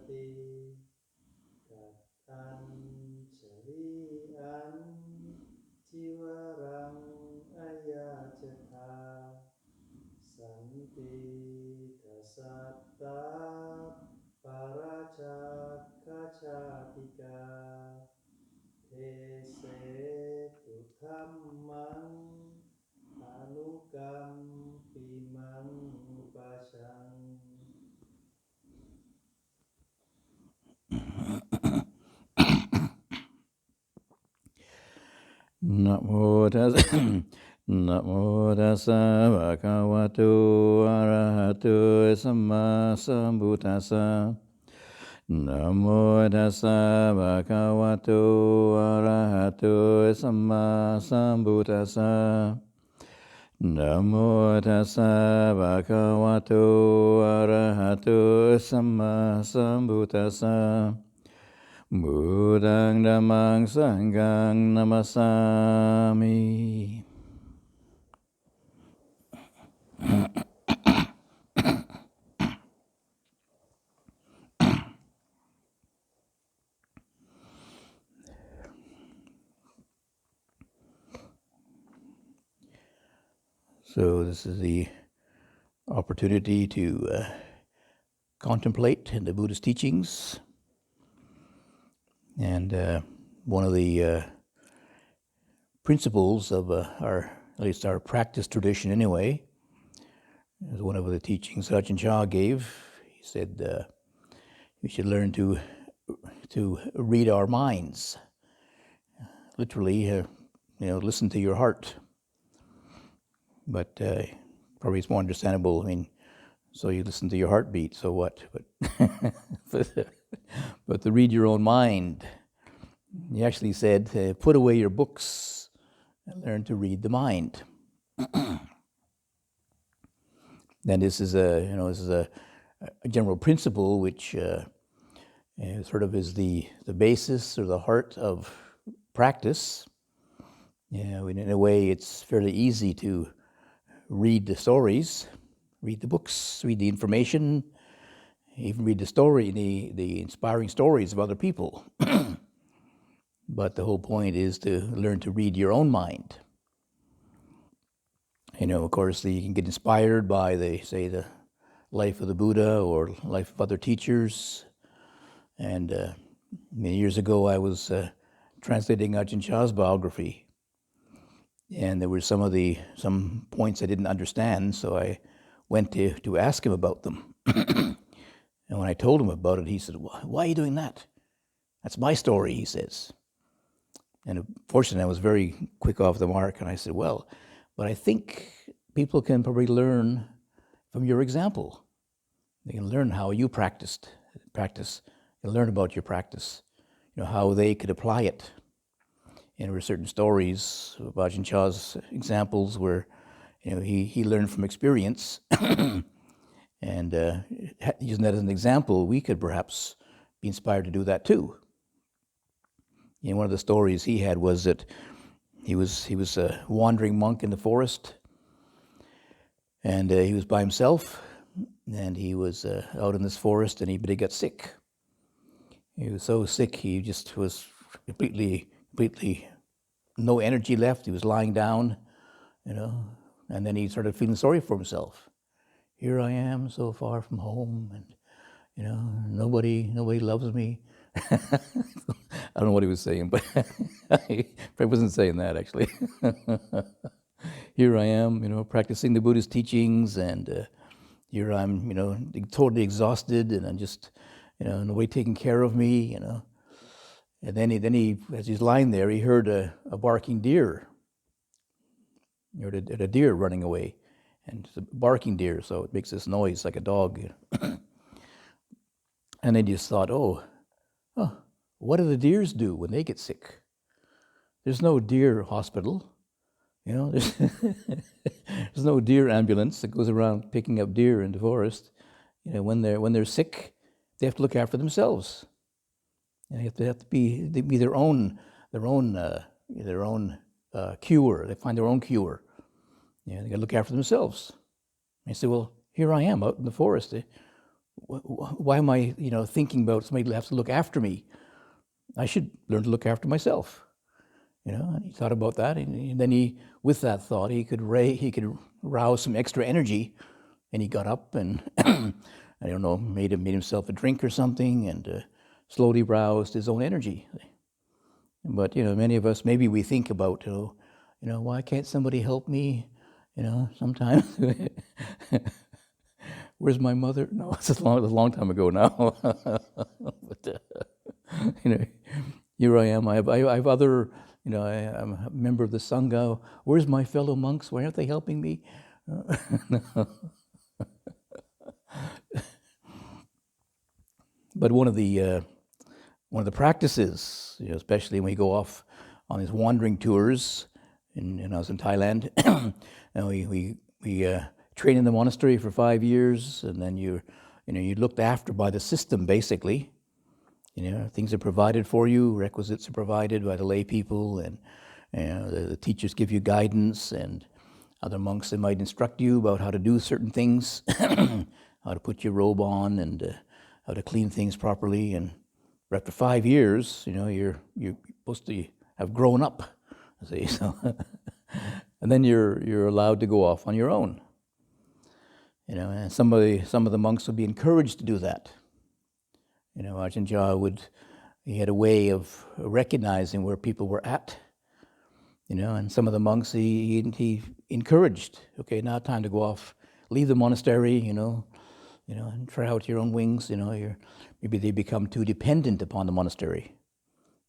ติกัตตัญจริอันจิวรังอายาจทาสันติทัสสัตตาปาราชาคาชาติกาเทเสตุธัมมังอนุกัมปิมังอุปาชัง นะโมตัสสะนะโมตัสสะภะคะวะโตอะระหะโตสัมมาสัมพุทธัสสะนะโมตัสสะภะคะวะโตอะระหะโตสัมมาสัมพุทธัสสะนะโมตัสสะภะคะวะโตอะระหะโตสัมมาสัมพุทธัสสะบุตังธัมมังสังฆังนามัสสามิ So this is the opportunity to contemplate the Buddhist teachings. And one of the principles of at least our practice tradition anyway, is one of the teachings Ajahn Chah gave. He said we should learn to read our minds. Literally, listen to your heart. But probably it's more understandable. I mean, so you listen to your heartbeat, so what? But to read your own mind. He actually said, put away your books and learn to read the mind. And this is a general principle which sort of is the basis or the heart of practice. In a way, it's fairly easy to read the stories, read the books, read the information, even read the inspiring stories of other people. But the whole point is to learn to read your own mind. Of course, you can get inspired by the life of the Buddha or life of other teachers. And many years ago, I was translating Ajahn Chah's biography. And there were some points I didn't understand, so I went to ask him about them. And when I told him about it, he said, "Why are you doing that? That's my story," he says. And fortunately, I was very quick off the mark, and I said, "Well, but I think people can probably learn from your example. They can learn how you practice. They learn about your practice, how they could apply it." And there were certain stories of Ajahn Chah's examples where, he learned from experience. And using that as an example, we could perhaps be inspired to do that too. One of the stories he had was that he was a wandering monk in the forest, and he was by himself, and he was out in this forest, but he got sick. He was so sick, he just was completely no energy left. He was lying down, and then he started feeling sorry for himself. Here I am, so far from home, and nobody loves me. I don't know what he was saying, but he probably wasn't saying that actually. Here I am, practicing the Buddhist teachings, and here I'm, totally exhausted, and I'm just, nobody taking care of me, And then he, as he's lying there, he heard a barking deer. He heard a deer running away, and it's a barking deer, so it makes this noise like a dog. And then he just thought, what do the deers do when they get sick? There's no deer hospital, There's no deer ambulance that goes around picking up deer in the forest. When they're sick, they have to look after themselves. They have to be their own cure. They find their own cure. They got to look after themselves. And he said, "Well, here I am out in the forest. why am I, thinking about somebody that has to look after me? I should learn to look after myself. And he thought about that, and then with that thought, he could rouse some extra energy, and he got up and I don't know, made himself a drink or something, and slowly roused his own energy. But many of us, maybe we think about, why can't somebody help me? Sometimes. Where's my mother? No, it's a long time ago now. But here I am. I have other. I'm a member of the sangha. Where's my fellow monks? Why aren't they helping me? But one of the practices, especially when we go off on these wandering tours, and I was in Thailand, and we train in the monastery for 5 years, and then you're looked after by the system basically. Things are provided for you, requisites are provided by the lay people, and the teachers give you guidance, and other monks, they might instruct you about how to do certain things, how to put your robe on, and how to clean things properly. And after 5 years, you're supposed to have grown up, see. So, and then you're allowed to go off on your own. And some of the monks would be encouraged to do that. Ajahn Chah he had a way of recognizing where people were at. And some of the monks he encouraged. Okay, now time to go off, leave the monastery. And try out your own wings. Maybe they become too dependent upon the monastery.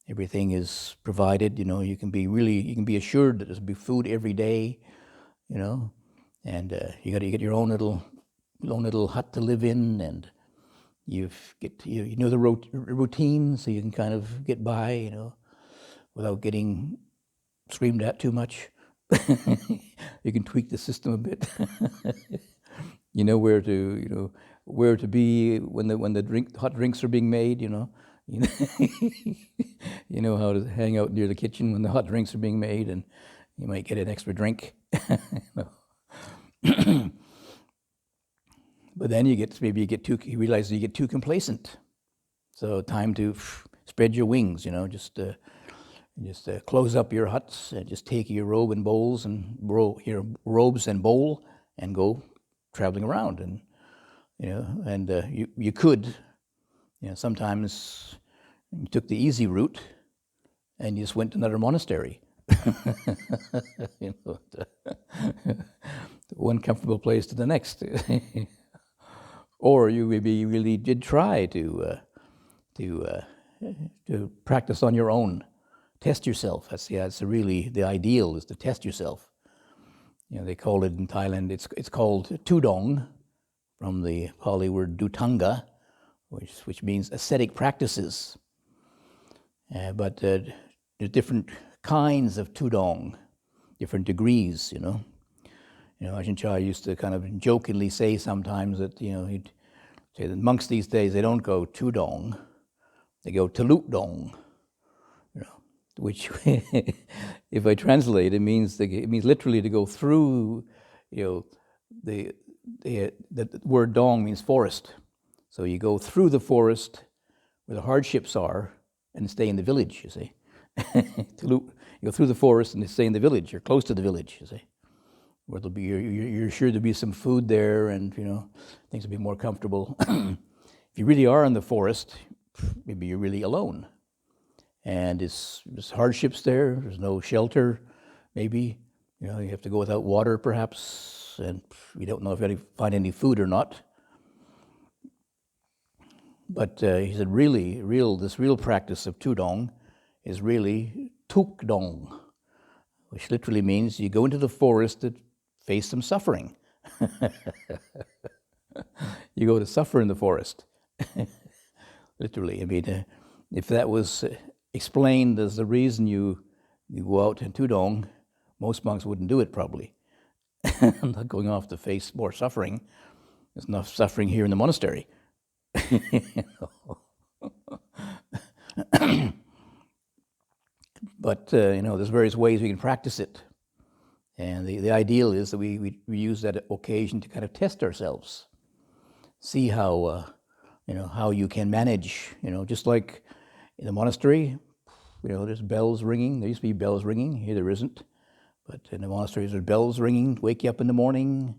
Everything is provided. You can be assured that there's be food every day. And you got to get your own little hut to live in, and you know the routine, so you can kind of get by, without getting screamed at too much. You can tweak the system a bit. You know where to be when the hot drinks are being made. You know how to hang out near the kitchen when the hot drinks are being made, and you might get an extra drink. But then you realize you get too complacent. So time to spread your wings. Just close up your huts and just take your robes and bowl and go traveling around. And you could, sometimes you took the easy route and you just went to another monastery. One comfortable place to the next. Or you maybe really did try to practice on your own, test yourself. That's really the ideal, is to test yourself. They call it in Thailand. It's called tudong, from the Pali word dutanga, which means ascetic practices. But there's different kinds of tudong, different degrees. Ajahn Chah used to kind of jokingly say sometimes that, he'd say that monks these days, they don't go tudong, they go talutdong, which, if I translate, it means literally to go through, the word dong means forest. So you go through the forest where the hardships are and stay in the village, you see. You go through the forest and stay in the village, you're close to the village, you see. Where you're sure there'll be some food there, and things will be more comfortable. If you really are in the forest, maybe you're really alone, and there's hardships there. There's no shelter, maybe. You have to go without water, perhaps, and you don't know if you find any food or not. But he said, this real practice of tudong is really tukdong, which literally means you go into the forest to face some suffering. You go to suffer in the forest. Literally. I mean, if that was explained as the reason you go out in tudong, most monks wouldn't do it probably. Not going off to face more suffering. There's enough suffering here in the monastery. But there's various ways we can practice it. And the ideal is that we use that occasion to kind of test ourselves. see how how you can manage. Just like in the monastery, there's bells ringing. There used to be bells ringing. Here there isn't. But in the monasteries, there's bells ringing to wake you up in the morning.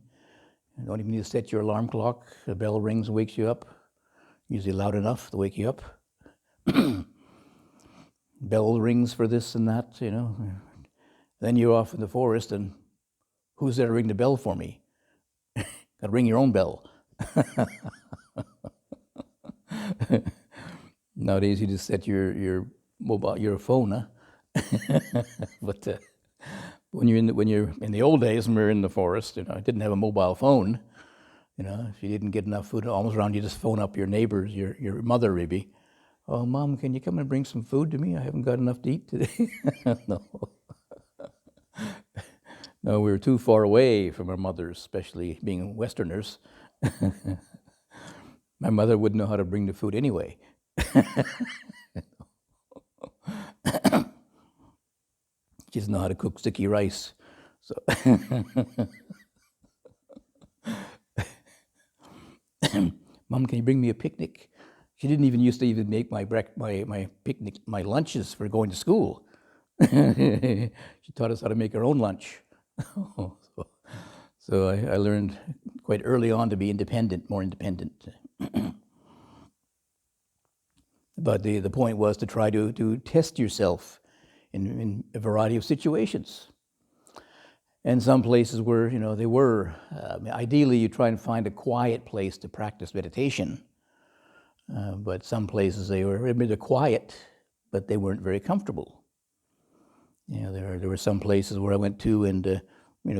You don't even need to set your alarm clock. The bell rings and wakes you up. Usually loud enough to wake you up. Bell rings for this and that, Then you're off in the forest, and who's there to ring the bell for me? Got to ring your own bell. Nowadays, you just set your mobile, your phone, but when you're in the old days, when we were in the forest, I didn't have a mobile phone. If you didn't get enough food almost around, you just phone up your neighbors, your mother maybe. Oh, Mom, can you come and bring some food to me? I haven't got enough to eat today. No. No, we were too far away from our mothers, especially being Westerners. My mother wouldn't know how to bring the food anyway. She doesn't know how to cook sticky rice. So Mom, can you bring me a picnic? She didn't even used to even make my picnic, my lunches for going to school. She taught us how to make our own lunch. So I learned quite early on to be independent, more independent. But the point was to try to test yourself in a variety of situations. And some places where, they were, ideally you try and find a quiet place to practice meditation. But some places they're quiet, but they weren't very comfortable. There were some places where I went to and,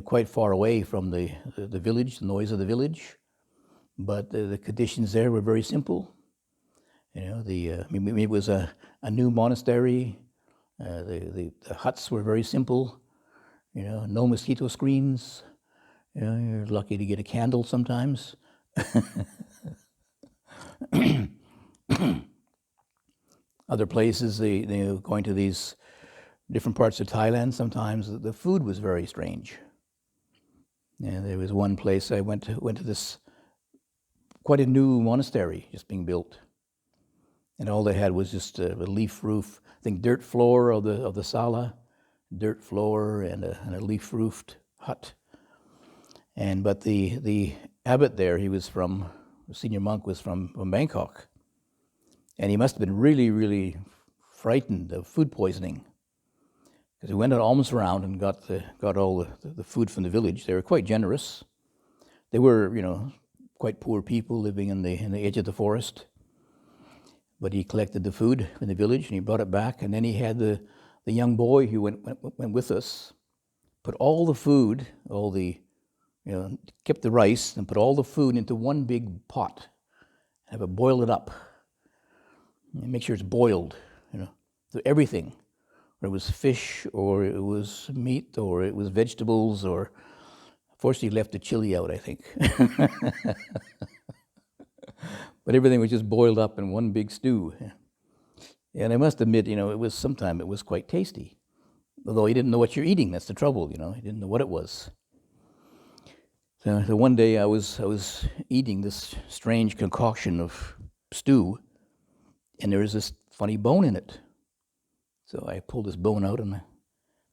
quite far away from the village, the noise of the village. But the conditions there were very simple. It was a new monastery. The huts were very simple. No mosquito screens. You're lucky to get a candle sometimes. Other places, going to these different parts of Thailand, sometimes the food was very strange. There was one place I went to this quite a new monastery just being built, and all they had was just a leaf roof. I think dirt floor of the sala, dirt floor and a leaf roofed hut. But the abbot there, the senior monk was from Bangkok, and he must have been really, really frightened of food poisoning, because he went on alms round and got all the food from the village. They were quite generous. They were, quite poor people living in the edge of the forest. But he collected the food in the village and he brought it back. And then he had the young boy who went with us put all the food, kept the rice and put all the food into one big pot, have it boil it up, and make sure it's boiled. So everything. Or it was fish, or it was meat, or it was vegetables, or fortunately left the chili out, I think. But everything was just boiled up in one big stew. And I must admit, it was quite tasty. Although he didn't know what you're eating, that's the trouble, he didn't know what it was. So one day I was eating this strange concoction of stew, and there was this funny bone in it. So I pulled this bone out and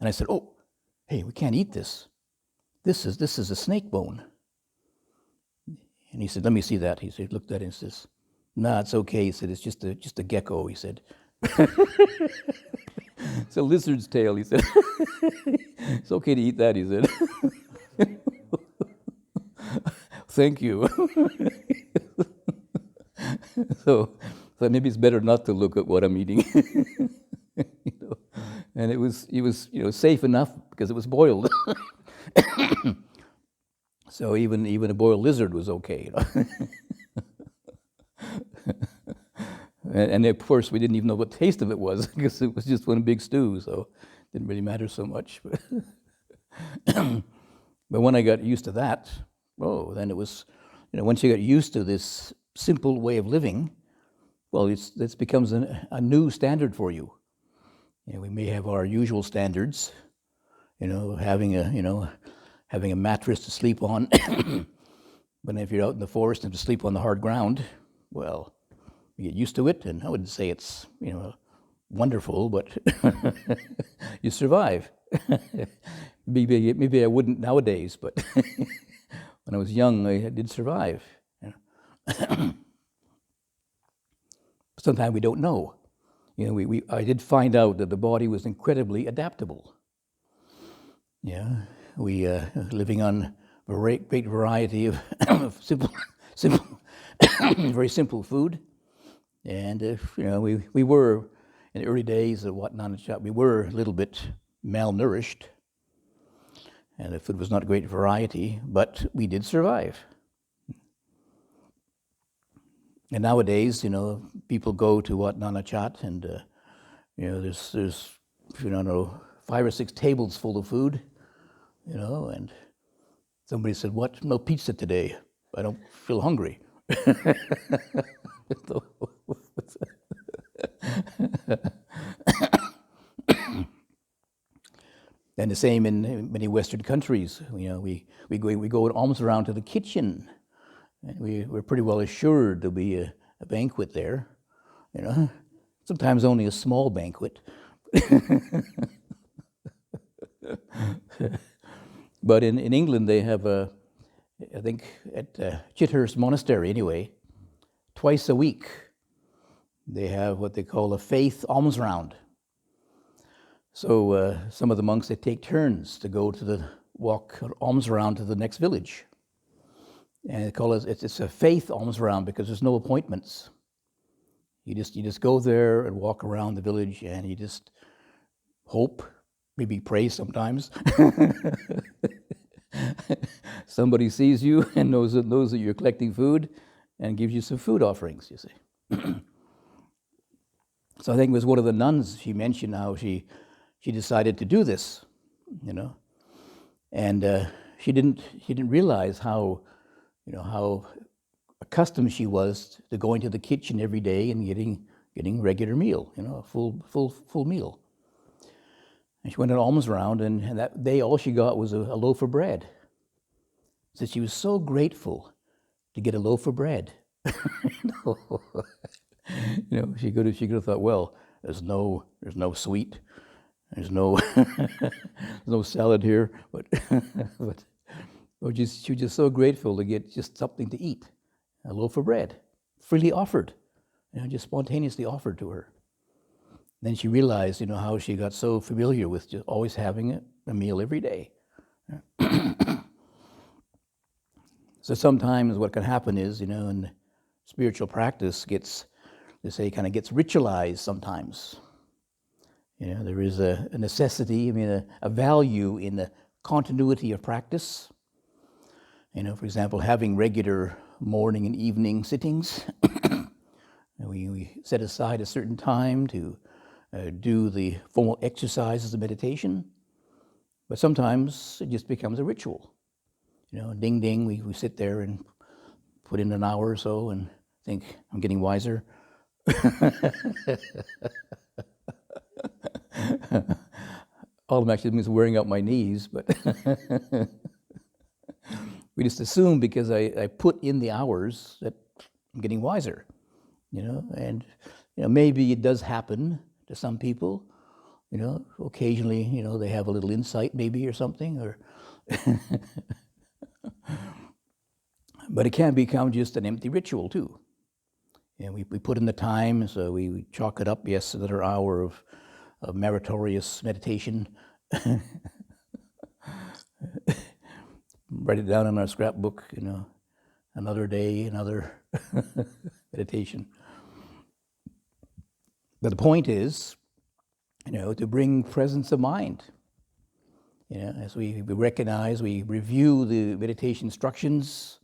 I said, "Oh, hey, we can't eat this. This is a snake bone." And he said, "Let me see that." He said, looked at it and says, "Nah, it's okay." He said, "It's just a gecko." He said, "It's a lizard's tail." He said, "It's okay to eat that." He said, "Thank you." So maybe it's better not to look at what I'm eating. And it was safe enough because it was boiled. So even a boiled lizard was okay. And of course we didn't even know what the taste of it was because it was just one big stew, so it didn't really matter so much. But when I got used to that, then it was, once you got used to this simple way of living, well, this becomes a new standard for you. We may have our usual standards, having a mattress to sleep on, But if you're out in the forest and have to sleep on the hard ground, well, you get used to it, and I wouldn't say it's, wonderful, but you survive. Maybe I wouldn't nowadays, but when I was young, I did survive. Sometimes we don't know. I did find out that the body was incredibly adaptable. Yeah, we living on a great variety of simple, very simple food, and we were in the early days of Wat Nanachat, we were a little bit malnourished, and the food was not a great variety, but we did survive. And nowadays, people go to Wat Nanachat, and there's 5 or 6 tables full of food, and somebody said, "What? No pizza today? I don't feel hungry." And the same in many Western countries. We go almost around to the kitchen, and we're pretty well assured there'll be a banquet there. Sometimes only a small banquet. But in England, they have I think at Chithurst Monastery anyway, twice a week, they have what they call a faith alms round. So some of the monks, they take turns to go to walk alms round to the next village. And they call it's a faith alms round because there's no appointments. You just go there and walk around the village, and you just hope, maybe pray sometimes. Somebody sees you and knows that you're collecting food and gives you some food offerings, you see. So I think it was one of the nuns, she mentioned how she decided to do this, and she didn't realize how accustomed she was to going to the kitchen every day and getting regular meal, a full meal. And she went an alms round, and that day all she got was a loaf of bread. So she was so grateful to get a loaf of bread. She could have thought, well, there's no sweet, there's no no salad here, but she was just so grateful to get just something to eat, a loaf of bread, freely offered, just spontaneously offered to her. Then she realized, how she got so familiar with just always having a meal every day. So sometimes what can happen is, in spiritual practice gets ritualized sometimes. There is a necessity, a value in the continuity of practice. For example, having regular morning and evening sittings. We set aside a certain time to do the formal exercises of meditation, but sometimes it just becomes a ritual. Ding, ding, we sit there and put in an hour or so and think, I'm getting wiser. All of them actually means wearing out my knees, but we just assume because I put in the hours that I'm getting wiser, and maybe it does happen to some people, occasionally, they have a little insight maybe or something, or but it can become just an empty ritual too. We put in the time, so we chalk it up, yes, another hour of meritorious meditation. Write it down in our scrapbook, another day, another meditation. But the point is, to bring presence of mind. As we recognize, we review the meditation instructions,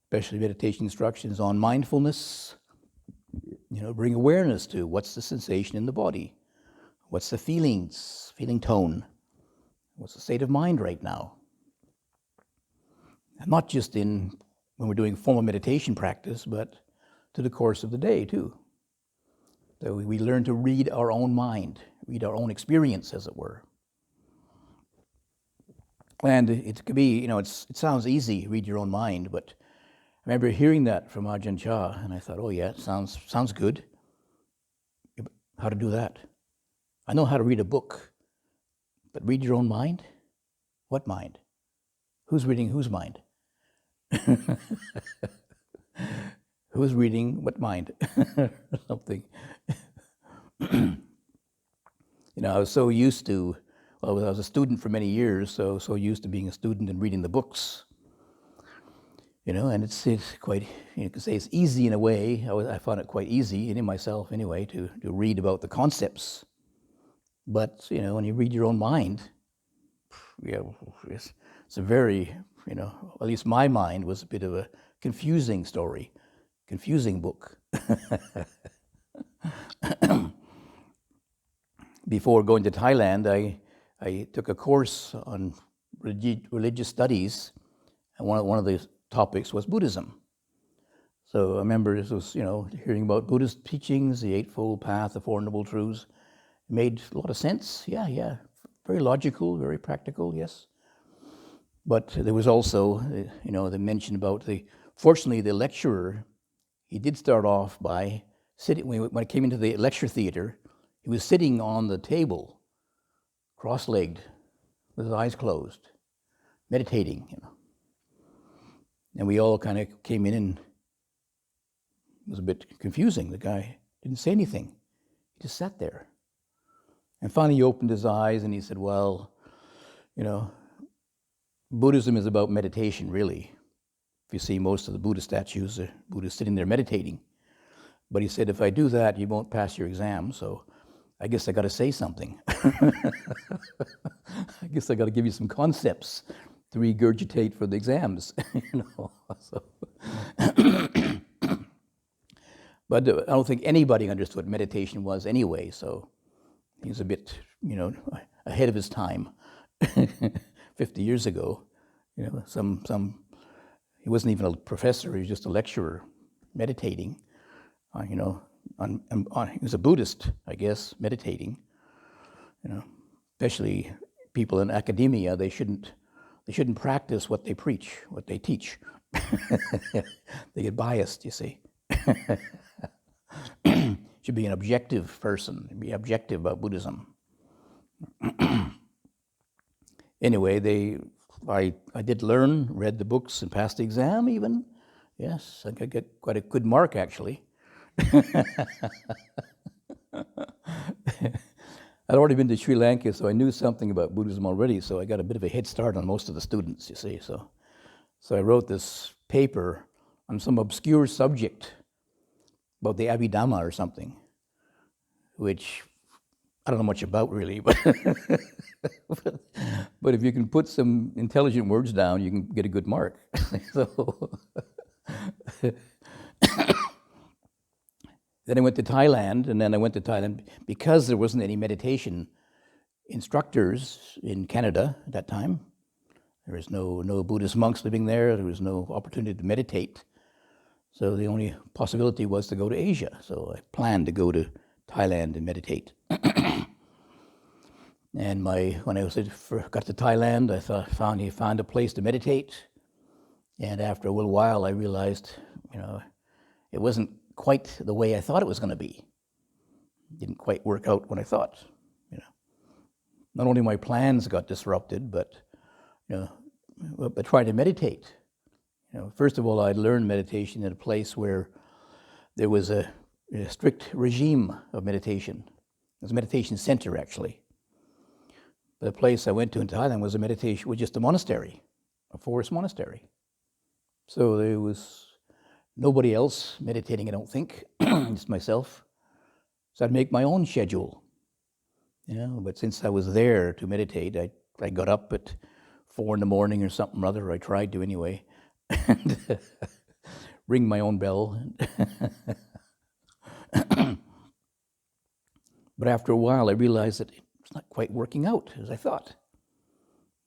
especially meditation instructions on mindfulness. Bring awareness to what's the sensation in the body, what's the feeling tone, what's the state of mind right now. And not just when we're doing formal meditation practice, but to the course of the day too. So we learn to read our own mind, read our own experience, as it were. And it could be, it sounds easy, read your own mind, but remember hearing that from Ajahn Chah, and I thought, oh yeah, sounds good. How to do that? I know how to read a book, but read your own mind? What mind? Who's reading whose mind? Who's reading what mind? Something. I was so used to, well, I was a student for many years, so used to being a student and reading the books. And it's quite, you could say it's easy in a way. I found it quite easy, in myself anyway, to read about the concepts. But, when you read your own mind, it's a very, at least my mind was a bit of a confusing story, confusing book. Before going to Thailand, I took a course on religious studies, and one of the topics was Buddhism. So I remember this was, hearing about Buddhist teachings, the Eightfold Path, the Four Noble Truths. It made a lot of sense. Yeah. Very logical, very practical, yes. But there was also, the mention about fortunately the lecturer, he did start off by sitting, when I came into the lecture theater, he was sitting on the table, cross-legged, with his eyes closed, meditating, And we all kind of came in, and it was a bit confusing. The guy didn't say anything. He just sat there. And finally he opened his eyes and he said, well, Buddhism is about meditation, really. If you see most of the Buddha statues, the Buddha's sitting there meditating. But he said, if I do that, you won't pass your exam, so I guess I got to say something. I guess I got to give you some concepts to regurgitate for the exams, So. But I don't think anybody understood what meditation was anyway, so he was a bit, ahead of his time. 50 years ago, he wasn't even a professor, he was just a lecturer meditating, he was a Buddhist, I guess, meditating, especially people in academia, they shouldn't practice what they preach, what they teach. They get biased, you see. Should be an objective person, be objective about Buddhism. Anyway, I did learn, read the books, and passed the exam even. Yes, I could get quite a good mark, actually. I'd already been to Sri Lanka, so I knew something about Buddhism already, so I got a bit of a head start on most of the students, you see. So I wrote this paper on some obscure subject about the Abhidhamma or something, which I don't know much about really, but if you can put some intelligent words down, you can get a good mark. So then I went to Thailand, and then I went to Thailand because there wasn't any meditation instructors in Canada at that time. There was no Buddhist monks living there. There was no opportunity to meditate. So the only possibility was to go to Asia. So I planned to go to Thailand and meditate. And when I got to Thailand, I found a place to meditate. And after a little while, I realized, it wasn't quite the way I thought it was going to be. It didn't quite work out what I thought. Not only my plans got disrupted, but trying to meditate. First of all, I learned meditation in a place where there was a strict regime of meditation. It was a meditation center, actually. The place I went to in Thailand was just a monastery, a forest monastery. So there was nobody else meditating, I don't think, just myself. So I'd make my own schedule. But since I was there to meditate, I got up at 4 a.m. or something or other. I tried to anyway, and ring my own bell. But after a while, I realized that it's not quite working out as I thought.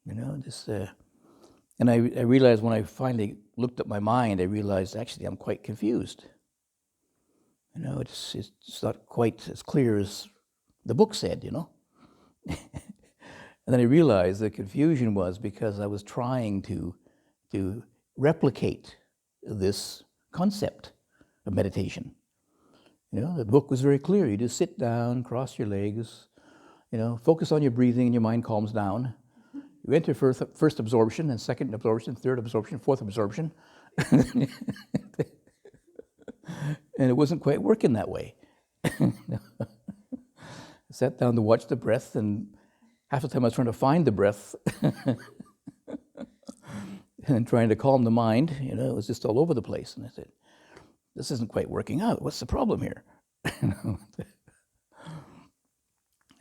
And I realized when I finally looked at my mind, I realized actually I'm quite confused. It's not quite as clear as the book said, And then I realized the confusion was because I was trying to replicate this concept of meditation. The book was very clear. You just sit down, cross your legs, focus on your breathing, and your mind calms down. You enter first absorption, and second absorption, third absorption, fourth absorption. And it wasn't quite working that way. I sat down to watch the breath, and half the time I was trying to find the breath and trying to calm the mind. It was just all over the place. And I said, this isn't quite working out. What's the problem here?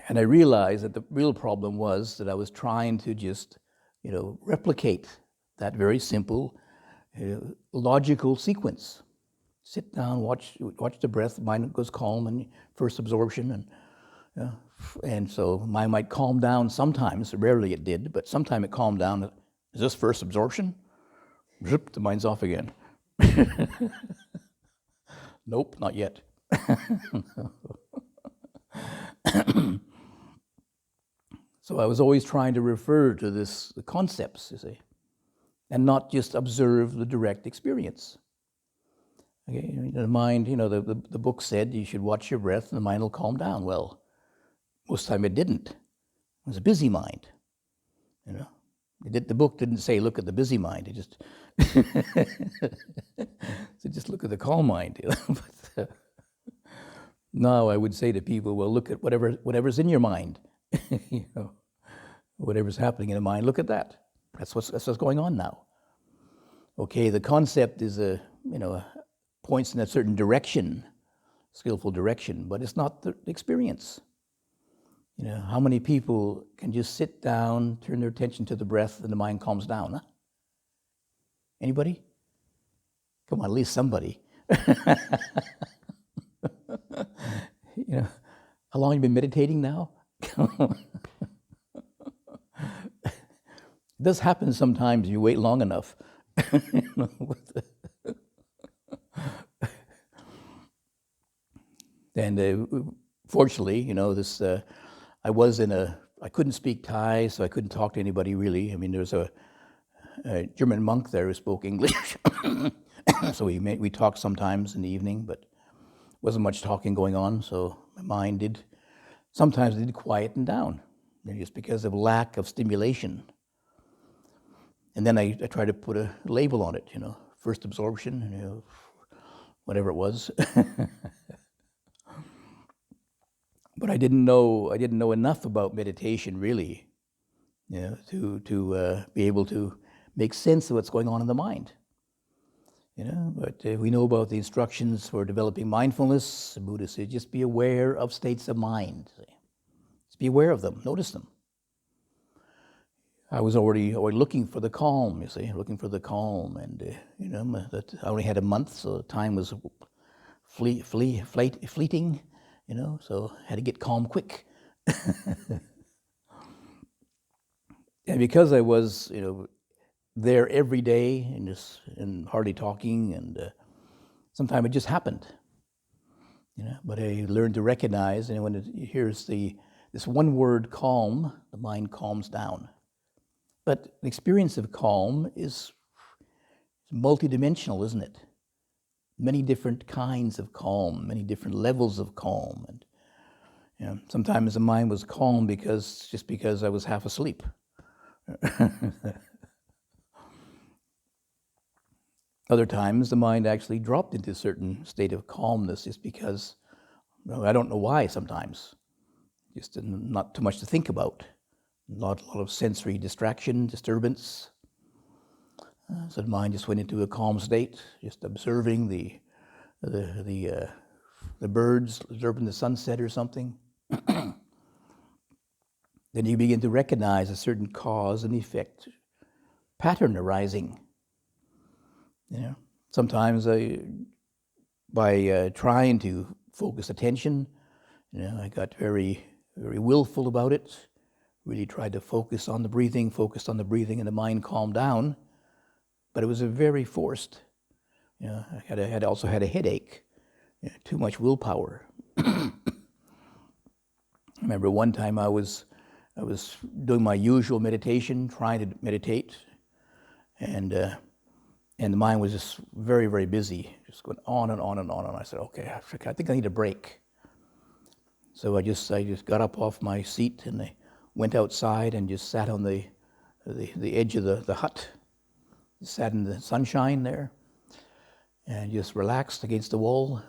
And I realized that the real problem was that I was trying to just, replicate that very simple, logical sequence. Sit down, watch the breath, the mind goes calm, and first absorption, and so mine might calm down sometimes. Rarely it did, but sometimes it calmed down. Is this first absorption? Zip, the mind's off again. Nope, not yet. So I was always trying to refer to the concepts, you see, and not just observe the direct experience. Okay, the mind, the book said you should watch your breath and the mind will calm down. Well, most of the time it didn't. It was a busy mind, The book didn't say look at the busy mind. It just said just look at the calm mind. But, now I would say to people, well, look at whatever's in your mind. Whatever's happening in the mind, look at that. That's what's going on now. Okay, the concept is points in a certain direction, skillful direction, but it's not the experience. How many people can just sit down, turn their attention to the breath, and the mind calms down? Huh? Anybody? Come on, at least somebody. How long have you been meditating now? It does happen sometimes. You wait long enough. And fortunately, this I couldn't speak Thai, so I couldn't talk to anybody really. I mean, there was a German monk there who spoke English, so we talked sometimes in the evening, but wasn't much talking going on. So my mind sometimes did quieten down, just because of lack of stimulation. And then I tried to put a label on it, first absorption, whatever it was. But I didn't know enough about meditation really, to be able to make sense of what's going on in the mind. But we know about the instructions for developing mindfulness. The Buddha said, just be aware of states of mind. Just be aware of them, notice them. I was already looking for the calm, and that I only had a month, so time was fleeting, so I had to get calm quick. And because I was, there every day and hardly talking, and sometimes it just happened, But I learned to recognize, when it hears this one word calm, the mind calms down. But the experience of calm is multidimensional, isn't it? Many different kinds of calm, many different levels of calm, and sometimes the mind was calm just because I was half asleep. Other times, the mind actually dropped into a certain state of calmness just because, I don't know why sometimes, just not too much to think about. Not a lot of sensory disturbance. So the mind just went into a calm state, just observing the birds, observing the sunset or something. Then you begin to recognize a certain cause and effect pattern arising. Sometimes by trying to focus attention, I got very, very willful about it. Really tried to focus on the breathing, and the mind calmed down. But it was a very forced. I also had a headache. Too much willpower. I remember one time I was doing my usual meditation, trying to meditate, and And the mind was just very, very busy, just going on and on and on. And I said, okay, I think I need a break. So I just got up off my seat and I went outside and just sat on the edge of the hut, sat in the sunshine there, and just relaxed against the wall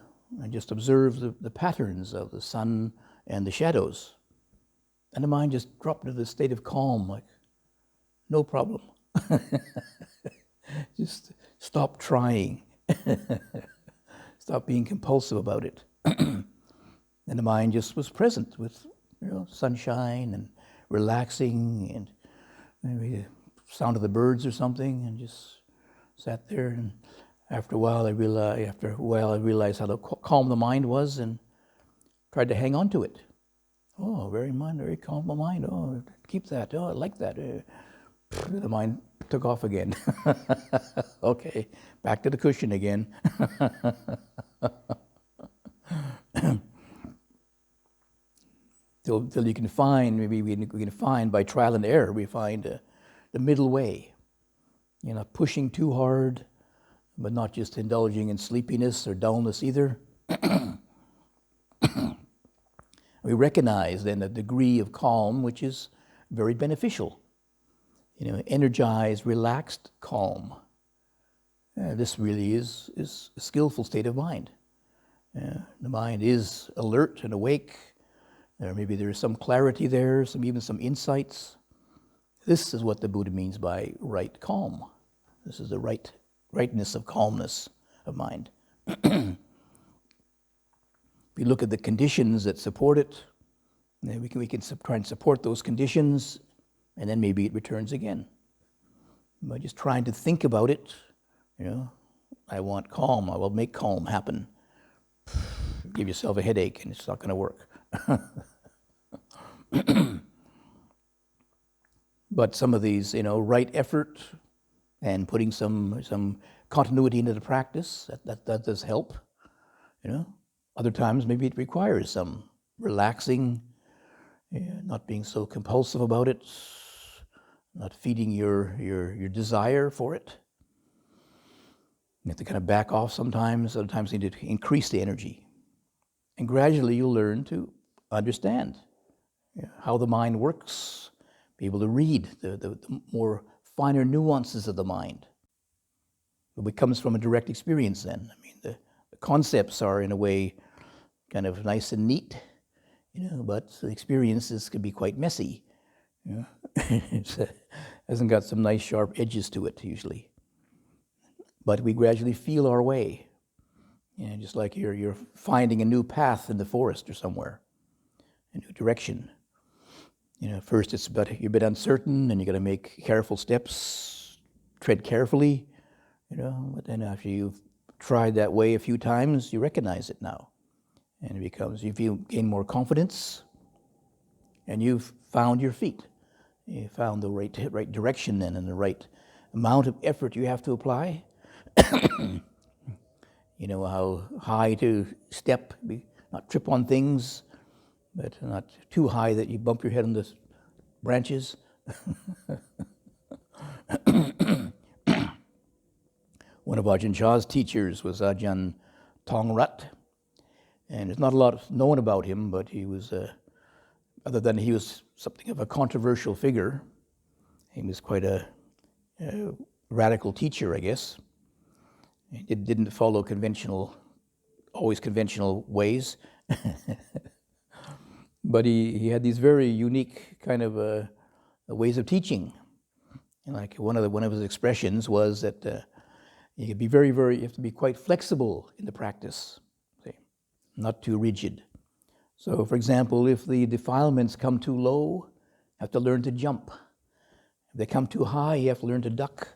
and just observed the patterns of the sun and the shadows. And the mind just dropped into this state of calm, like, no problem. Just stop trying. Stop being compulsive about it. And the mind just was present with, sunshine and relaxing and maybe the sound of the birds or something, and just sat there. And after a while, I realized how calm the mind was, and tried to hang on to it. Oh, very calm mind. Oh, keep that. Oh, I like that. The mind took off again. Okay, back to the cushion again. Till you can find, maybe we can find by trial and error, we find the middle way. Pushing too hard, but not just indulging in sleepiness or dullness either. We recognize then a degree of calm which is very beneficial. Energized, relaxed calm. This really is a skillful state of mind. The mind is alert and awake. Maybe there is some clarity there, even some insights. This is what the Buddha means by right calm. This is the rightness of calmness of mind. If we look at the conditions that support it, we can try and support those conditions, and then maybe it returns again. By just trying to think about it, I want calm, I will make calm happen. Give yourself a headache and it's not going to work. But some of these, right effort and putting some continuity into the practice, that does help. Other times maybe it requires some relaxing, not being so compulsive about it, not feeding your desire for it. You have to kind of back off sometimes. Other times you need to increase the energy. And gradually you'll learn to understand how the mind works, be able to read the more finer nuances of the mind. It comes from a direct experience then. The concepts are in a way kind of nice and neat, but the experiences can be quite messy. It hasn't got some nice sharp edges to it usually. But we gradually feel our way. Just like you're finding a new path in the forest or somewhere, a new direction. First you're a bit uncertain and you got to make careful steps, tread carefully, but then after you've tried that way a few times, you recognize it now. And it becomes, you gain more confidence, and you've found your feet. You found the right direction then, and the right amount of effort you have to apply. How high to step, not trip on things, but not too high that you bump your head on the branches. One of Ajahn Chah's teachers was Ajahn Tongrat, and there's not a lot known about him, but he was, other than he was something of a controversial figure, he was quite a radical teacher, I guess. He didn't follow always conventional ways. But he had these very unique kind of ways of teaching. And like one of his expressions was that you could be you have to be quite flexible in the practice, not too rigid. So, for example, if the defilements come too low, you have to learn to jump. If they come too high, you have to learn to duck.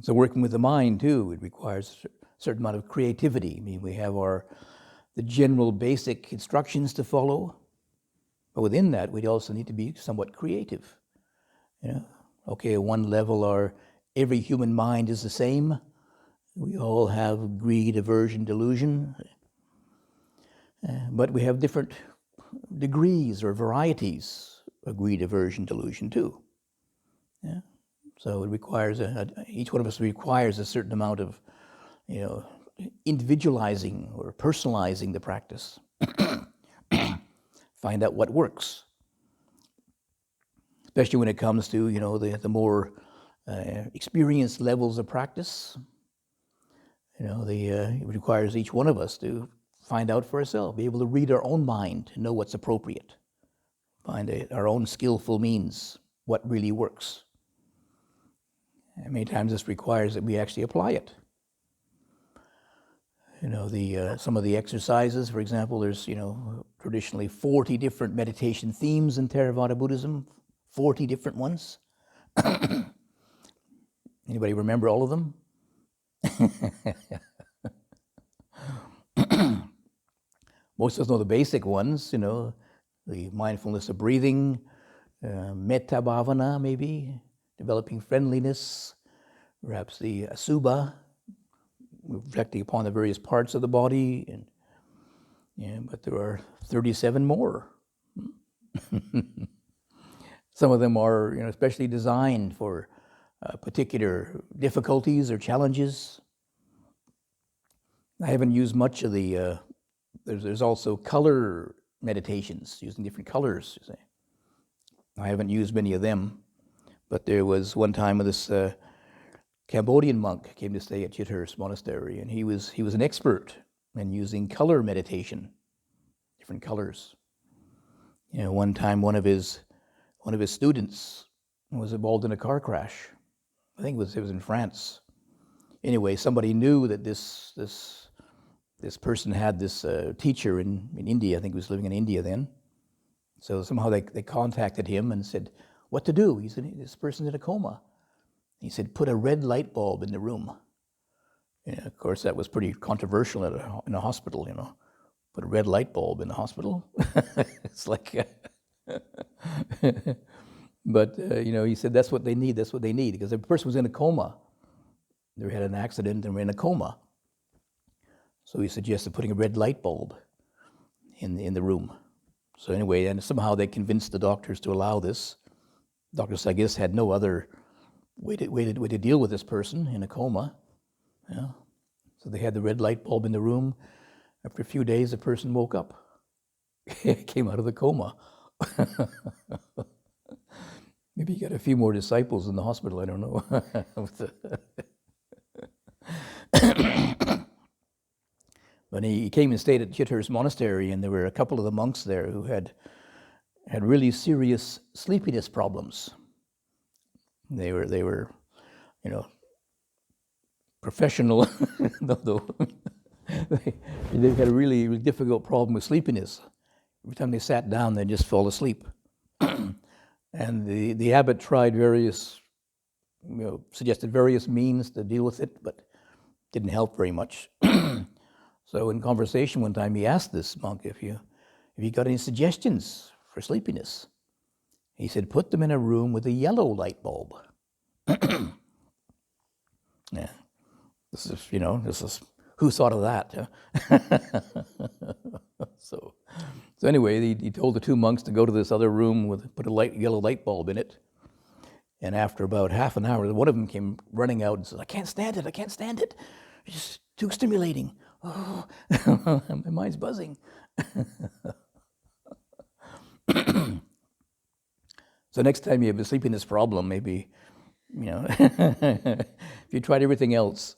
So working with the mind, too, it requires a certain amount of creativity. We have the general basic instructions to follow, but within that, we also need to be somewhat creative. Okay, at one level, every human mind is the same. We all have greed, aversion, delusion, but we have different degrees or varieties a greed, aversion, delusion too. Yeah. So it requires each one of us requires a certain amount of, individualizing or personalizing the practice. Find out what works, especially when it comes to the more experienced levels of practice. It requires each one of us to find out for ourselves, be able to read our own mind, know what's appropriate, find our own skillful means, what really works. And many times this requires that we actually apply it. Some of the exercises, for example, there's, traditionally 40 different meditation themes in Theravada Buddhism, 40 different ones. Anybody remember all of them? Most of us know the basic ones, the mindfulness of breathing, metta bhavana maybe, developing friendliness, perhaps the asubha, reflecting upon the various parts of the body, but there are 37 more. Some of them are, especially designed for particular difficulties or challenges. I haven't used much of the. There's also color meditations using different colors. You say. I haven't used many of them, but there was one time when this Cambodian monk came to stay at Chithurst Monastery, and he was an expert in using color meditation, different colors. One time one of his students was involved in a car crash. I think it was in France. Anyway, somebody knew that this person had this teacher in India. I think he was living in India then. So somehow they contacted him and said, what to do? He said, this person's in a coma. He said, put a red light bulb in the room. Of course, that was pretty controversial in a hospital, Put a red light bulb in the hospital. It's like, but, he said that's what they need, because the person was in a coma. They had an accident and were in a coma. So he suggested putting a red light bulb in the room. So anyway, and somehow they convinced the doctors to allow this. Doctors, I guess, had no other way to deal with this person in a coma. Yeah. So they had the red light bulb in the room. After a few days, the person woke up, came out of the coma. Maybe he got a few more disciples in the hospital, I don't know. But he came and stayed at Chithurst Monastery, and there were a couple of the monks there who had really serious sleepiness problems. They were, professional. They had a really difficult problem with sleepiness. Every time they sat down, they'd just fall asleep. And the abbot tried suggested various means to deal with it, but didn't help very much. So in conversation one time, he asked this monk if you got any suggestions for sleepiness. He said, put them in a room with a yellow light bulb. Yeah, this is who thought of that? Huh? So anyway, he told the two monks to go to this other room put a yellow light bulb in it. And after about half an hour, one of them came running out and said, I can't stand it. It's just too stimulating. Oh, my mind's buzzing. So next time you have a sleepiness problem, maybe, if you tried everything else,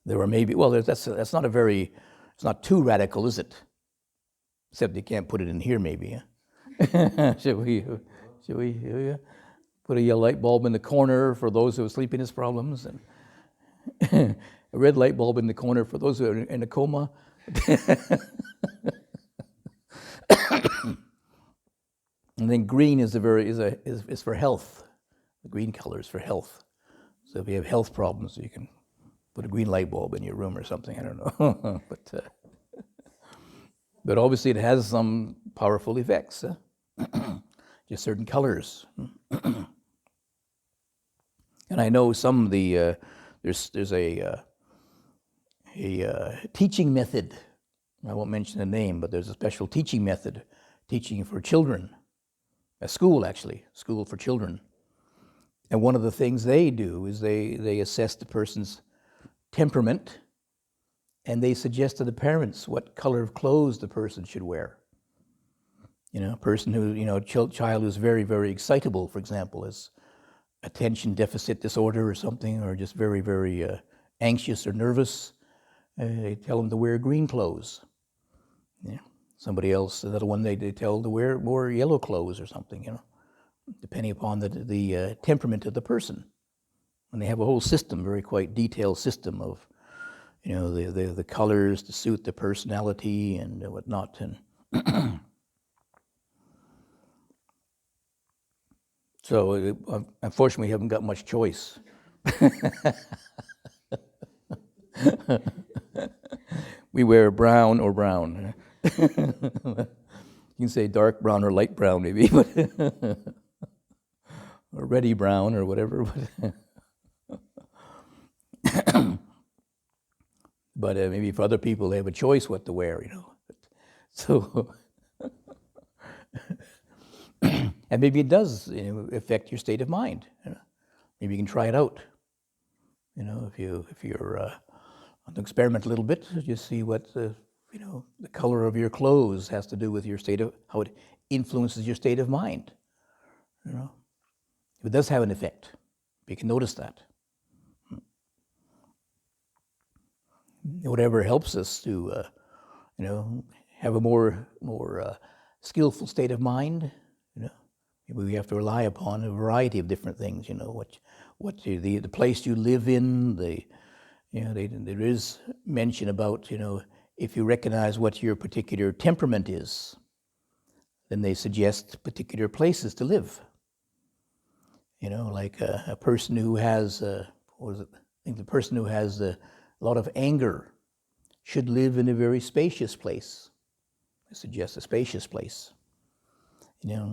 there were maybe, that's not it's not too radical, is it? Except you can't put it in here, maybe. Huh? Should we put a yellow light bulb in the corner for those who have sleepiness problems, and a red light bulb in the corner for those who are in a coma? And then green is for health. The green color is for health. So if you have health problems, you can put a green light bulb in your room or something. I don't know, but obviously it has some powerful effects. Just certain colors. And I know some of the there's a teaching method I won't mention the name, but there's a special teaching method, teaching for children, a school actually, school for children. And one of the things they do is they assess the person's temperament, and they suggest to the parents what color of clothes the person should wear. A person who, child who's very, very excitable, for example, has attention deficit disorder or something, or just very, very anxious or nervous, they tell them to wear green clothes. Somebody else, another one, they tell to wear more yellow clothes or something, depending upon the temperament of the person. And they have a whole system, very quite detailed system of, the colors to suit the personality and whatnot. And so, unfortunately, we haven't got much choice. We wear brown or brown. You can say dark brown or light brown, maybe, but or reddy brown or whatever. But maybe for other people, they have a choice what to wear, So, and maybe it does affect your state of mind. Maybe you can try it out. If you're experiment a little bit, just see what the color of your clothes has to do with your state of, how it influences your state of mind. It does have an effect. You can notice that. Whatever helps us to, have a more skillful state of mind. Maybe we have to rely upon a variety of different things. The place you live in. There is mention about if you recognize what your particular temperament is, then they suggest particular places to live. Like a person who has the person who has a lot of anger should live in a very spacious place. I suggest a spacious place.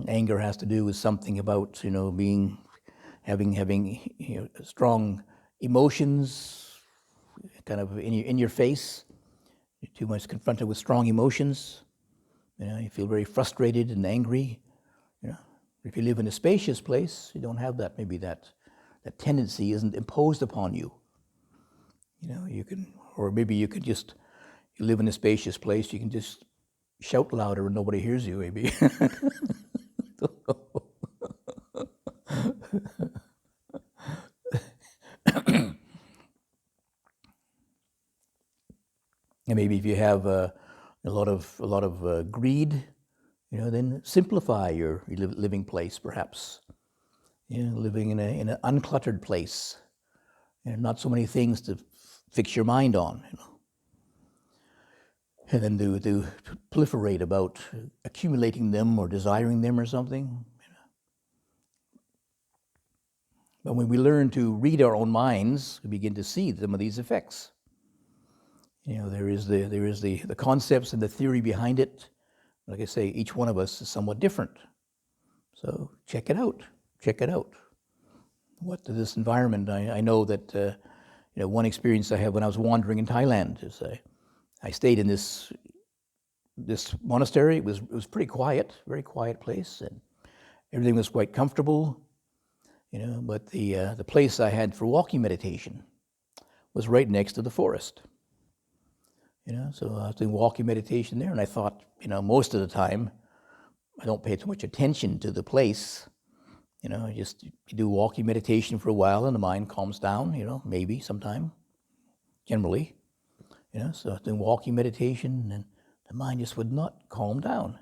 Anger has to do with something about having strong emotions, kind of in your face. You're too much confronted with strong emotions. You feel very frustrated and angry. If you live in a spacious place, you don't have that. Maybe that tendency isn't imposed upon you. You can, or maybe you live in a spacious place. You can just shout louder and nobody hears you. Maybe. And maybe if you have a lot of greed, then simplify your living place, perhaps. Living in an uncluttered place, not so many things to fix your mind on, and then to proliferate about accumulating them or desiring them or something. But when we learn to read our own minds, we begin to see some of these effects. There is the concepts and the theory behind it. Like I say, each one of us is somewhat different. So check it out. Check it out. What this environment? I know that one experience I had when I was wandering in Thailand is I stayed in this monastery. It was pretty quiet, very quiet place, and everything was quite comfortable. But the place I had for walking meditation was right next to the forest. So I was doing walking meditation there, and I thought, most of the time, I don't pay too much attention to the place. Just you do walking meditation for a while, and the mind calms down. Maybe sometime, generally. So I was doing walking meditation, and the mind just would not calm down.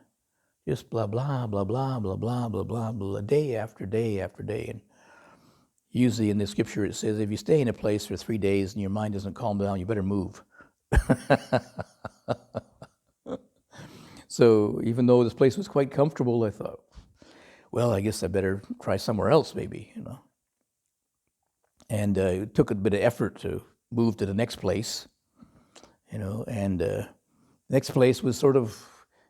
Just blah blah blah blah blah blah blah blah blah, day after day after day. And usually in the scripture it says, if you stay in a place for 3 days and your mind doesn't calm down, you better move. So even though this place was quite comfortable, I thought, well, I guess I better try somewhere else, maybe, And it took a bit of effort to move to the next place, And the next place was it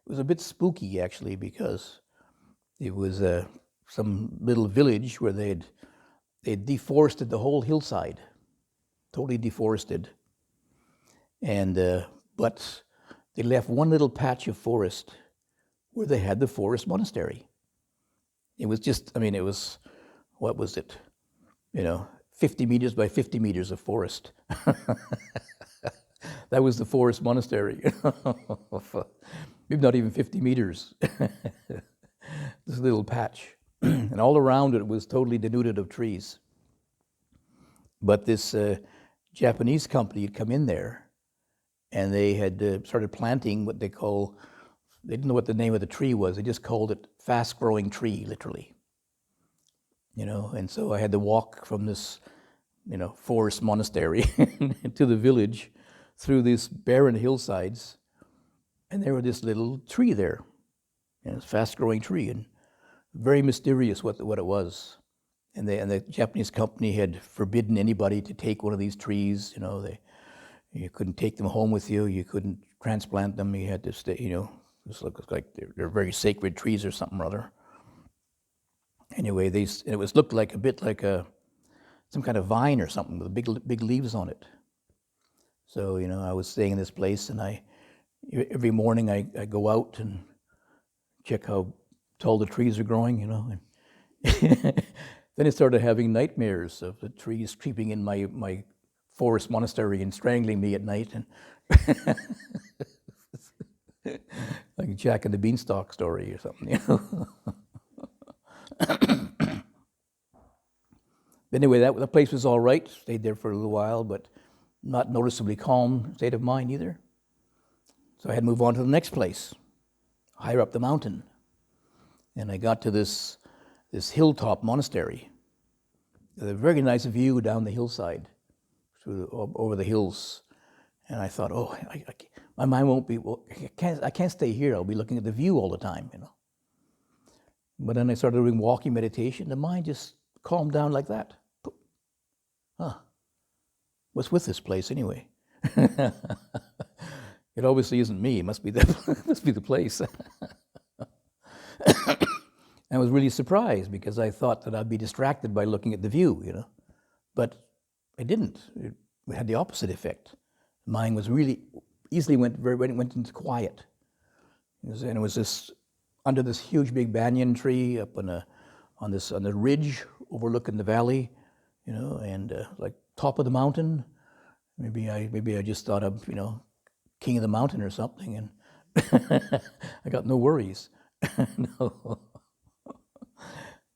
was a bit spooky actually, because it was some little village where they'd deforested the whole hillside, totally deforested, and but they left one little patch of forest where they had the forest monastery. It was just, it was, what was it? 50 meters by 50 meters of forest. That was the forest monastery. Maybe not even 50 meters. This little patch. And all around it was totally denuded of trees. But this Japanese company had come in there, and they had started planting what they didn't know what the name of the tree was. They just called it fast-growing tree, literally. And so I had to walk from this, forest monastery to the village through these barren hillsides, and there was this little tree there, and it's a fast-growing tree, and very mysterious what it was. And the Japanese company had forbidden anybody to take one of these trees. You couldn't take them home with you. You couldn't transplant them. You had to stay. It looks like they're very sacred trees or something or other. Anyway, it looked like a bit like some kind of vine or something with big leaves on it. So I was staying in this place, and every morning I go out and check how tall the trees are growing. And then I started having nightmares of the trees creeping in my forest monastery and strangling me at night, and like Jack and the Beanstalk story or something. Anyway, the place was all right. Stayed there for a little while, but not noticeably calm state of mind either. So I had to move on to the next place, higher up the mountain. And I got to this hilltop monastery. A very nice view down the hillside, over the hills. And I thought, my mind won't be, I can't stay here. I'll be looking at the view all the time, But then I started doing walking meditation. The mind just calmed down like that. What's with this place anyway? It obviously isn't me. It must be the place. I was really surprised because I thought that I'd be distracted by looking at the view, But I didn't. It had the opposite effect. Mine was really easily went into quiet. And it was this under this huge big banyan tree up on the ridge overlooking the valley, and like top of the mountain. Maybe I just thought of king of the mountain or something, and I got no worries. No.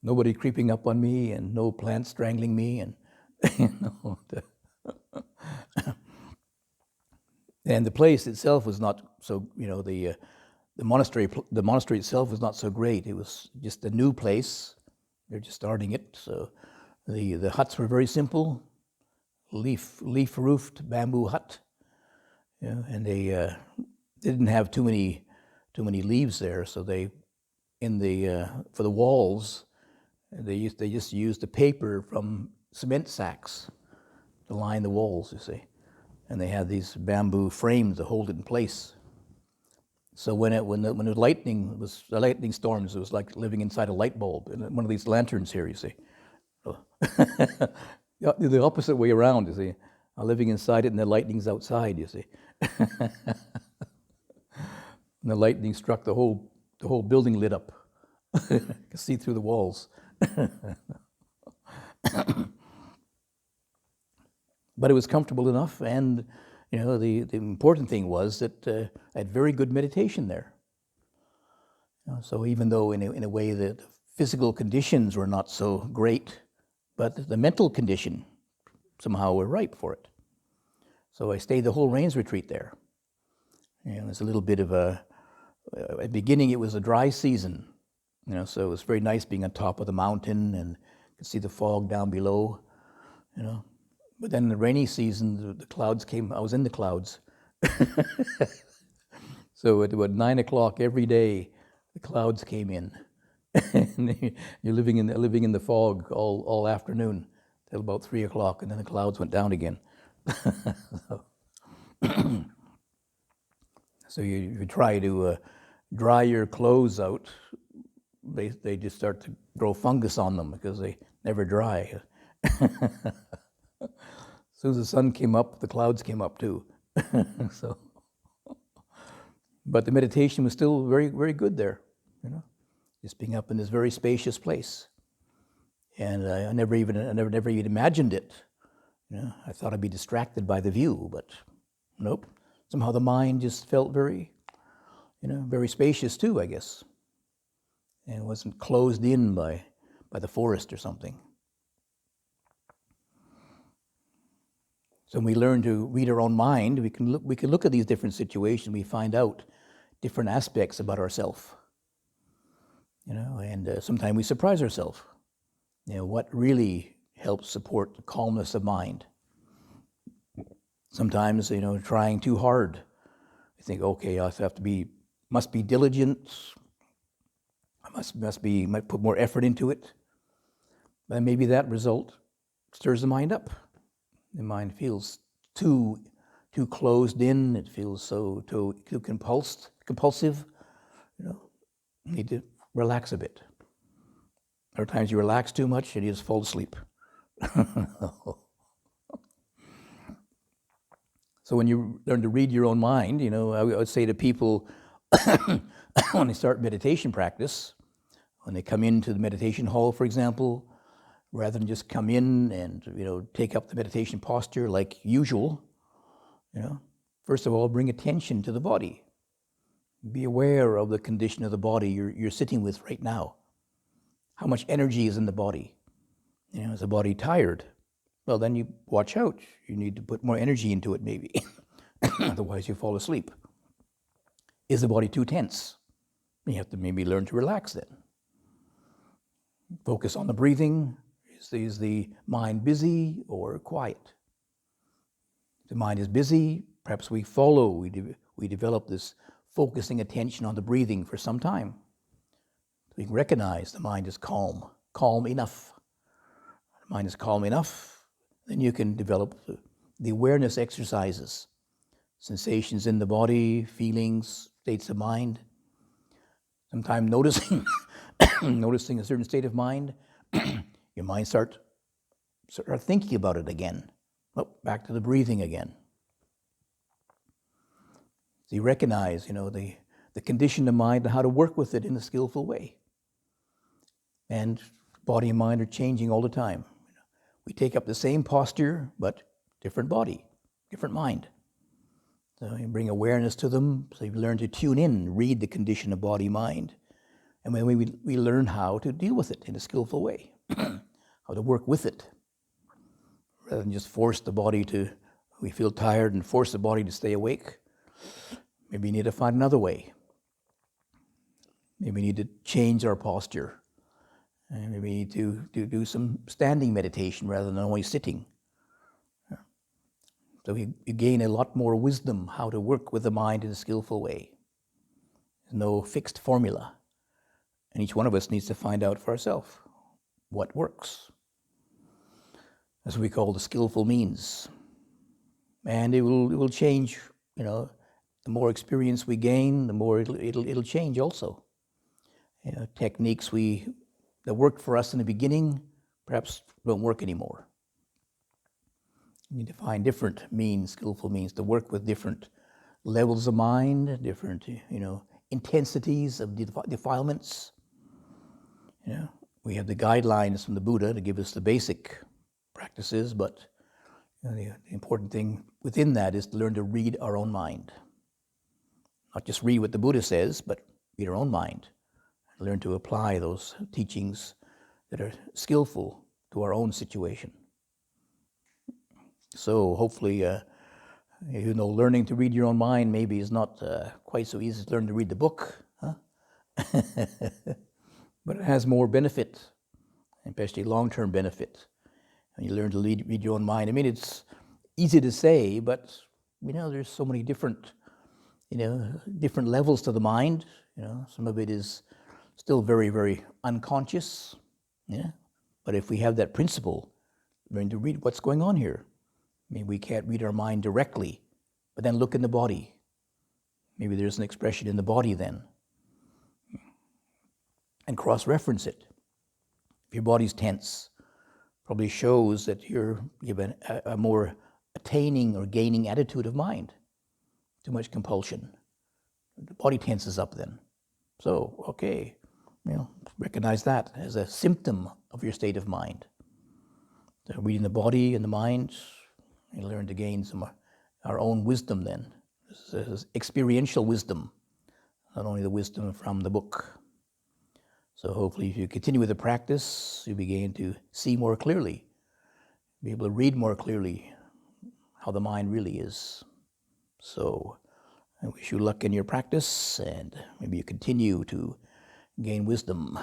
Nobody creeping up on me, and no plants strangling me, and and the place itself was not so. The monastery itself was not so great. It was just a new place. They're just starting it, so the huts were very simple, leaf roofed bamboo hut, and they didn't have too many leaves there. So they for the walls. They just used the paper from cement sacks to line the walls, you see, and they had these bamboo frames to hold it in place. So when the lightning storms, it was like living inside a light bulb in one of these lanterns here, you see. The opposite way around, you see. I'm living inside it, and the lightning's outside, you see. And the lightning struck the whole building lit up. You can see through the walls. But it was comfortable enough, and the important thing was that I had very good meditation there. So even though in a way the physical conditions were not so great, but the mental condition somehow were ripe for it. So I stayed the whole rains retreat there. There's a little bit of at the beginning it was a dry season. So it was very nice being on top of the mountain and could see the fog down below, But then in the rainy season, the clouds came. I was in the clouds. So at about 9 o'clock every day, the clouds came in. And you're living in the fog all afternoon till about 3 o'clock, and then the clouds went down again. So you try to dry your clothes out. They just start to grow fungus on them because they never dry. As soon as the sun came up, the clouds came up too. So But the meditation was still very, very good there, just being up in this very spacious place. And I never even imagined it. I thought I'd be distracted by the view, but nope. Somehow the mind just felt very, very spacious too, I guess. And it wasn't closed in by the forest or something. So when we learn to read our own mind, we can look at these different situations. We find out different aspects about ourselves, and sometimes we surprise ourselves. What really helps support the calmness of mind. Sometimes, trying too hard. I think, okay, I must be diligent. I might put more effort into it. But maybe that result stirs the mind up. The mind feels too closed in. It feels too compulsive. You need to relax a bit. There are times you relax too much and you just fall asleep. So when you learn to read your own mind, I would say to people when they start meditation practice, when they come into the meditation hall, for example, rather than just come in and take up the meditation posture like usual, first of all, bring attention to the body. Be aware of the condition of the body you're sitting with right now. How much energy is in the body? Is the body tired? Well, then you watch out. You need to put more energy into it, maybe. Otherwise, you fall asleep. Is the body too tense? You have to maybe learn to relax then. Focus on the breathing. Is the mind busy or quiet? If the mind is busy, perhaps we develop this focusing attention on the breathing for some time. We can recognize the mind is calm enough. The mind is calm enough, then you can develop the awareness exercises, sensations in the body, feelings, states of mind. Sometimes noticing a certain state of mind, your mind start thinking about it again. Oh, back to the breathing again. So you recognize, the condition of mind and how to work with it in a skillful way. And body and mind are changing all the time. We take up the same posture, but different body, different mind. So you bring awareness to them, so you learn to tune in, read the condition of body-mind. And when we learn how to deal with it in a skillful way, how to work with it, rather than just force the body we feel tired and force the body to stay awake. Maybe you need to find another way. Maybe we need to change our posture. And maybe we need to do some standing meditation rather than only sitting. So you gain a lot more wisdom how to work with the mind in a skillful way. There's no fixed formula. And each one of us needs to find out for ourselves what works. That's what we call the skillful means. And it will change, the more experience we gain, the more it'll change also. Techniques that worked for us in the beginning perhaps don't work anymore. You need to find different means, skillful means, to work with different levels of mind, different, intensities of defilements. We have the guidelines from the Buddha to give us the basic practices, but the important thing within that is to learn to read our own mind. Not just read what the Buddha says, but read our own mind. Learn to apply those teachings that are skillful to our own situation. So hopefully, learning to read your own mind maybe is not quite so easy as learn to read the book, huh? But it has more benefit, especially long-term benefit. When you learn to read your own mind, I mean, it's easy to say, but there's so many different levels to the mind. Some of it is still very, very unconscious. Yeah, but if we have that principle, learn to read what's going on here. Maybe we can't read our mind directly, but then look in the body. Maybe there's an expression in the body then. And cross-reference it. If your body's tense, probably shows that you have a more attaining or gaining attitude of mind. Too much compulsion. the body tenses up then. So, okay, recognize that as a symptom of your state of mind. So reading the body and the mind, we learn to gain some our own wisdom then. This is experiential wisdom, not only the wisdom from the book. So hopefully if you continue with the practice, you begin to see more clearly, be able to read more clearly how the mind really is. So I wish you luck in your practice, and maybe you continue to gain wisdom.